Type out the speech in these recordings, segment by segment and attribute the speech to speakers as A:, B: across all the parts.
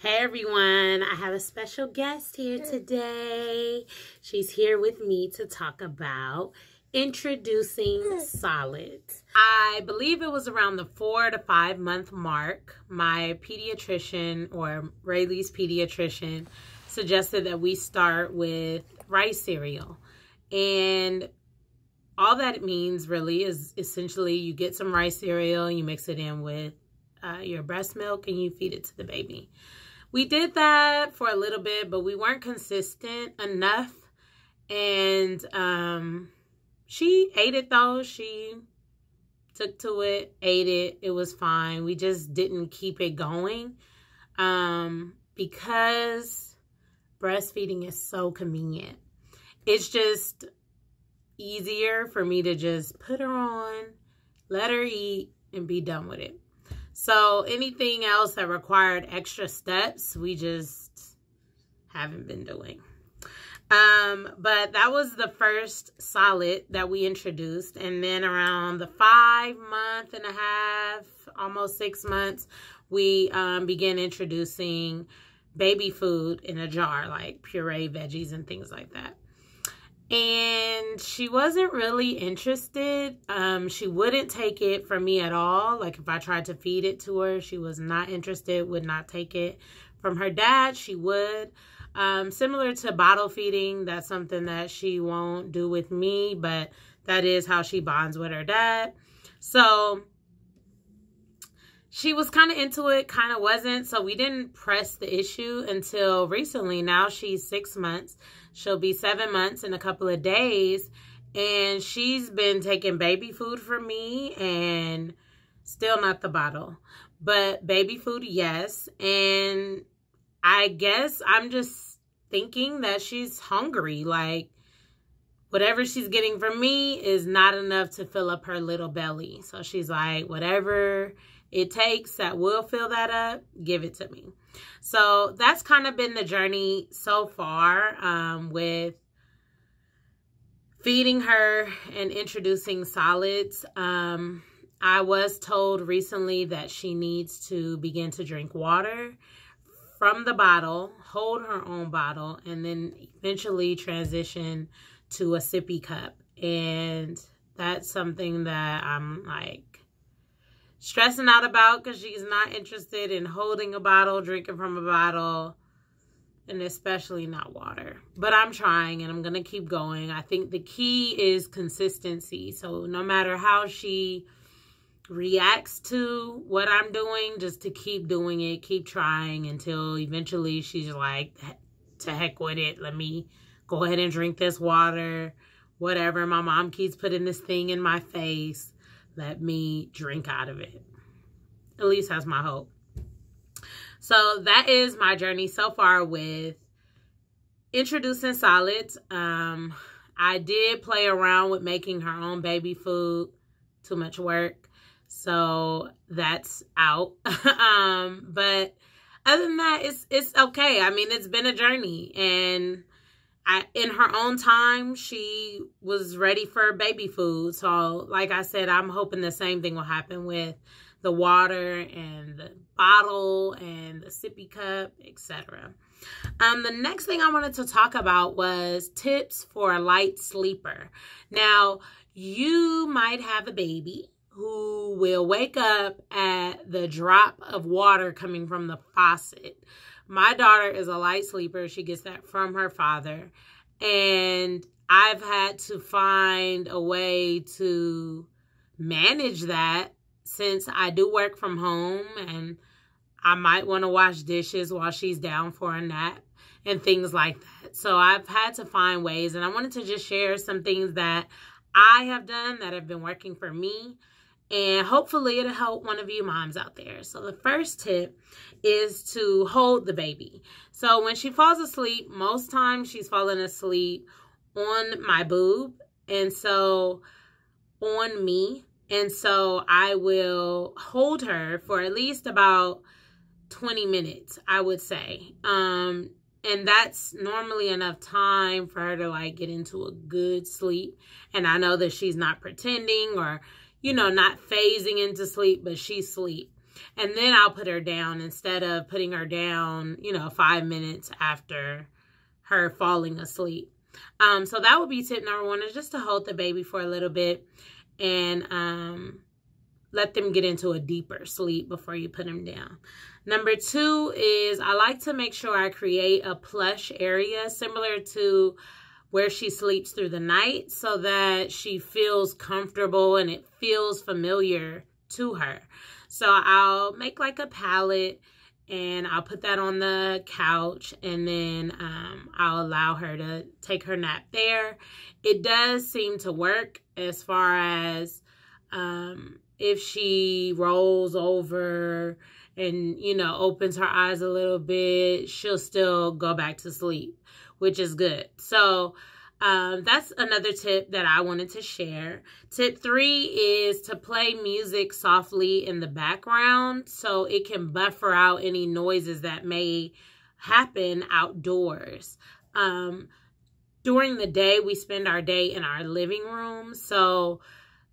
A: Hey everyone, I have a special guest here today. She's here with me to talk about introducing solids. I believe it was around the 4 to 5 month mark. My pediatrician, or Rayleigh's pediatrician, suggested that we start with rice cereal. And all that it means really is essentially you get some rice cereal, you mix it in with your breast milk, and you feed it to the baby. We did that for a little bit, but we weren't consistent enough. And she ate it though. She took to it, ate it. It was fine. We just didn't keep it going because breastfeeding is so convenient. It's just easier for me to just put her on, let her eat, and be done with it. So anything else that required extra steps, we just haven't been doing. But that was the first solid that we introduced. And then around the 5 month and a half, almost 6 months, we began introducing baby food in a jar, like puree veggies and things like that. And she wasn't really interested. She wouldn't take it from me at all. Like if I tried to feed it to her, she was not interested, would not take it. From her dad, she would. Similar to bottle feeding, that's something that she won't do with me, but that is how she bonds with her dad. So she was kind of into it, kind of wasn't. So we didn't press the issue until recently. Now she's 6 months. She'll be 7 months in a couple of days. And she's been taking baby food from me and still not the bottle. But baby food, yes. And I guess I'm just thinking that she's hungry. Like whatever she's getting from me is not enough to fill up her little belly. So she's like, whatever it takes that will fill that up, give it to me. So that's kind of been the journey so far with feeding her and introducing solids. I was told recently that she needs to begin to drink water from the bottle, hold her own bottle, and then eventually transition to a sippy cup. And that's something that I'm like stressing out about because she's not interested in holding a bottle, drinking from a bottle, and especially not water. But I'm trying and I'm going to keep going. I think the key is consistency. So no matter how she reacts to what I'm doing, just to keep doing it, keep trying until eventually she's like, to heck with it. Let me go ahead and drink this water. Whatever. My mom keeps putting this thing in my face. Let me drink out of it. At least that's my hope. So that is my journey so far with introducing solids. I did play around with making her own baby food. Too much work. So that's out. But other than that, it's okay. I mean, it's been a journey. And in her own time, she was ready for baby food. So, like I said, I'm hoping the same thing will happen with the water and the bottle and the sippy cup, etc. The next thing I wanted to talk about was tips for a light sleeper. Now, you might have a baby who will wake up at the drop of water coming from the faucet. My daughter is a light sleeper. She gets that from her father. And I've had to find a way to manage that since I do work from home and I might want to wash dishes while she's down for a nap and things like that. So I've had to find ways, and I wanted to just share some things that I have done that have been working for me. And hopefully it'll help one of you moms out there. So the first tip is to hold the baby. So when she falls asleep, most times she's falling asleep on my boob. And so on me. And so I will hold her for at least about 20 minutes, I would say. And that's normally enough time for her to like get into a good sleep. And I know that she's not pretending or, you know, not phasing into sleep, but she's asleep. And then I'll put her down instead of putting her down, 5 minutes after her falling asleep. So that would be tip number 1, is just to hold the baby for a little bit and let them get into a deeper sleep before you put them down. Number 2 is I like to make sure I create a plush area similar to where she sleeps through the night so that she feels comfortable and it feels familiar to her. So I'll make like a pallet and I'll put that on the couch, and then I'll allow her to take her nap there. It does seem to work as far as if she rolls over and, opens her eyes a little bit, she'll still go back to sleep, which is good. So that's another tip that I wanted to share. Tip 3 is to play music softly in the background so it can buffer out any noises that may happen outdoors. During the day, we spend our day in our living room, so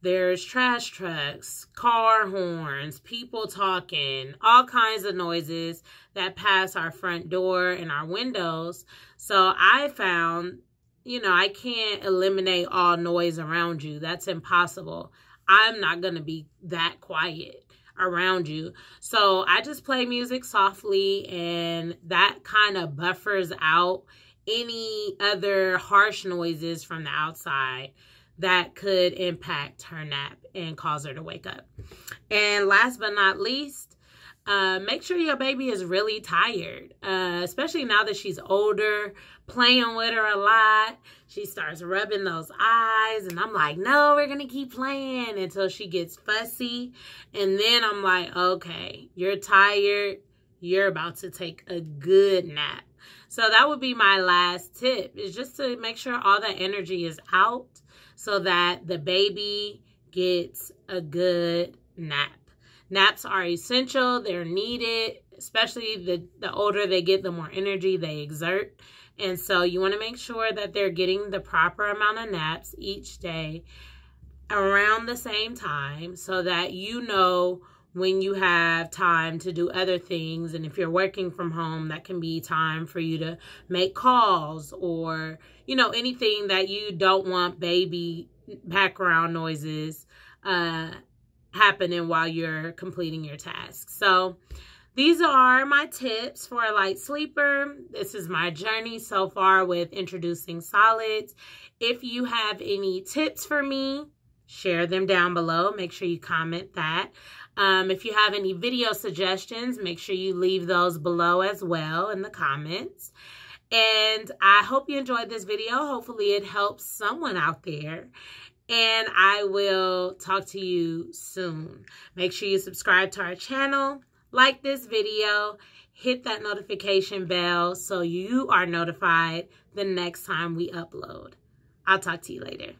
A: there's trash trucks, car horns, people talking, all kinds of noises that pass our front door and our windows. So I found, I can't eliminate all noise around you. That's impossible. I'm not going to be that quiet around you. So I just play music softly, and that kind of buffers out any other harsh noises from the outside that could impact her nap and cause her to wake up. And last but not least, make sure your baby is really tired, especially now that she's older, playing with her a lot. She starts rubbing those eyes, and I'm like, no, we're going to keep playing until she gets fussy. And then I'm like, okay, you're tired. You're about to take a good nap. So that would be my last tip, is just to make sure all that energy is out so that the baby gets a good nap. Naps are essential. They're needed, especially the older they get, the more energy they exert. And so you want to make sure that they're getting the proper amount of naps each day around the same time so that when you have time to do other things. And if you're working from home, that can be time for you to make calls or, anything that you don't want baby background noises happening while you're completing your tasks. So these are my tips for a light sleeper. This is my journey so far with introducing solids. If you have any tips for me, share them down below. Make sure you comment that. If you have any video suggestions, make sure you leave those below as well in the comments. And I hope you enjoyed this video. Hopefully it helps someone out there. And I will talk to you soon. Make sure you subscribe to our channel, like this video, hit that notification bell so you are notified the next time we upload. I'll talk to you later.